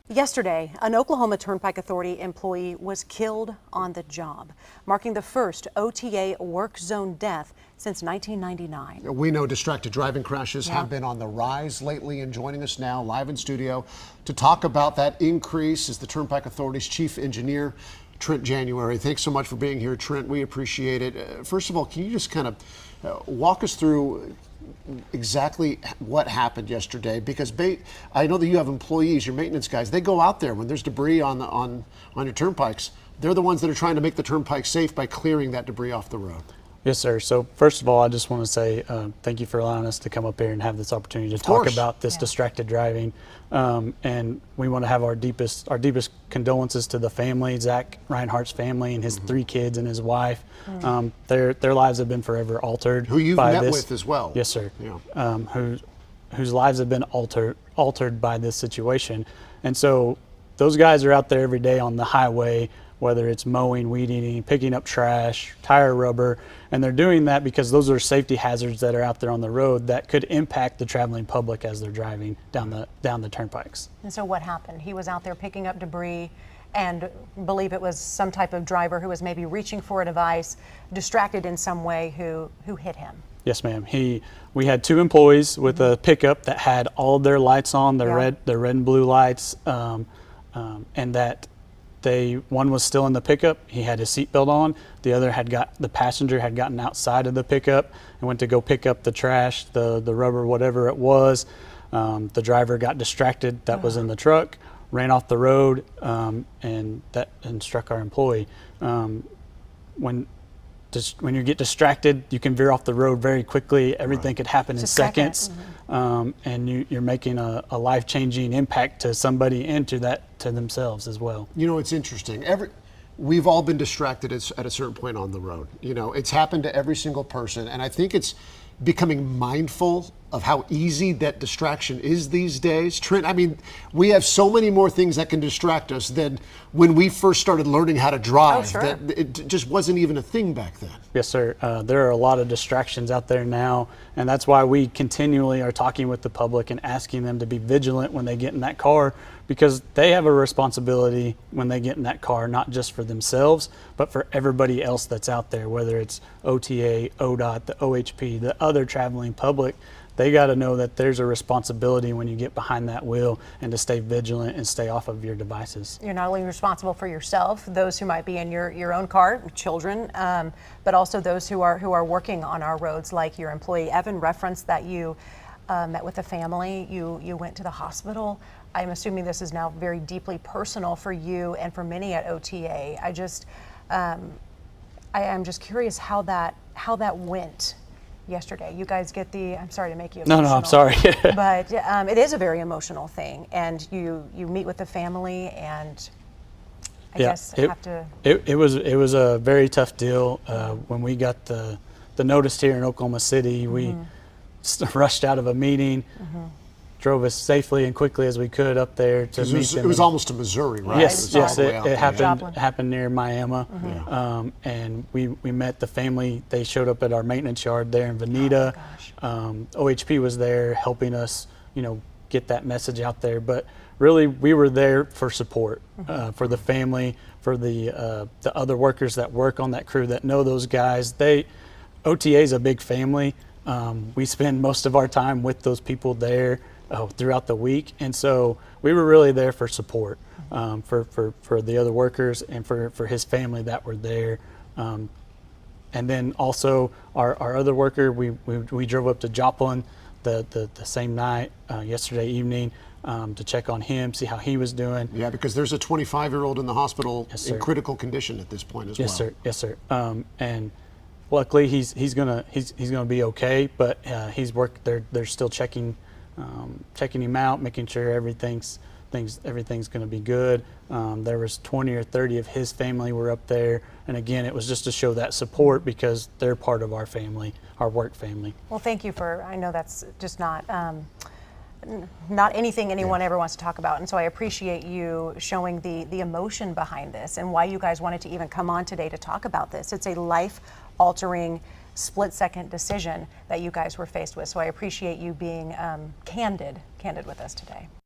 Yesterday, an Oklahoma Turnpike Authority employee was killed on the job, marking the first OTA work zone death since 1999. We know distracted driving crashes have been on the rise lately, and joining us now live in studio to talk about that increase is the Turnpike Authority's Chief Engineer, Trent January. Thanks so much for being here, Trent. We appreciate it. First of all, can you just kind of walk us through exactly what happened yesterday? Because I know that you have employees, your maintenance guys, they go out there when there's debris on your turnpikes. They're the ones that are trying to make the turnpike safe by clearing that debris off the road. Yes, sir. So first of all, I just want to say thank you for allowing us to come up here and have this opportunity to talk about this distracted driving. And we want to have our deepest condolences to the family, Zach Reinhardt's family and his 3 kids and his wife. Their lives have been forever altered. Who you've met with as well. Yes, sir. Yeah. Whose lives have been altered by this situation. And so those guys are out there every day on the highway, whether it's mowing, weed eating, picking up trash, tire rubber, and they're doing that because those are safety hazards that are out there on the road that could impact the traveling public as they're driving down the turnpikes. And so what happened? He was out there picking up debris, and believe it was some type of driver who was maybe reaching for a device, distracted in some way, who hit him. Yes, ma'am. We had 2 employees with a pickup that had all of their lights on, their red and blue lights, and that one was still in the pickup. He had his seatbelt on. The passenger had gotten outside of the pickup and went to go pick up the trash, the rubber, whatever it was. The driver got distracted that was in the truck, ran off the road, and struck our employee. When you get distracted, you can veer off the road very quickly. Everything could happen in seconds, and you're making a life-changing impact to somebody and to themselves as well. You know, it's interesting. We've all been distracted at a certain point on the road. You know, it's happened to every single person, and I think it's becoming mindful of how easy that distraction is these days. Trent, I mean, we have so many more things that can distract us than when we first started learning how to drive. Oh, sure. That it just wasn't even a thing back then. Yes, sir. There are a lot of distractions out there now, and that's why we continually are talking with the public and asking them to be vigilant when they get in that car, because they have a responsibility when they get in that car, not just for themselves, but for everybody else that's out there, whether it's OTA, ODOT, the OHP, the other traveling public. They got to know that there's a responsibility when you get behind that wheel and to stay vigilant and stay off of your devices. You're not only responsible for yourself, those who might be in your own car, children, but also those who are working on our roads, like your employee. Evan referenced that you met with a family, you went to the hospital. I'm assuming this is now very deeply personal for you and for many at OTA. I am just curious how that went yesterday. You guys get I'm sorry to make you emotional. No, I'm sorry. But it is a very emotional thing, and you meet with the family, and I guess have to. It was a very tough deal. When we got the notice here in Oklahoma City, we rushed out of a meeting, drove as safely and quickly as we could up there to meet them. It was almost to Missouri, right? Yes, it happened near Miami. And we met the family. They showed up at our maintenance yard there in Veneta. OHP was there helping us, get that message out there. But really, we were there for support, for the family, for the other workers that work on that crew that know those guys. OTA is a big family. We spend most of our time with those people there throughout the week, and so we were really there for support, for the other workers and for his family that were there. And then also our other worker, we drove up to Joplin the same night, yesterday evening, to check on him, see how he was doing. Yeah, because there's a 25-year-old in the hospital in critical condition at this point as well. Yes, sir. And luckily he's gonna be okay, but they're still checking him out, making sure everything's going to be good. There was 20 or 30 of his family were up there, and again, it was just to show that support because they're part of our family, our work family. Well, thank you I know that's just not anything anyone ever wants to talk about, and so I appreciate you showing the emotion behind this and why you guys wanted to even come on today to talk about this. It's a life-altering, split-second decision that you guys were faced with, so I appreciate you being candid with us today.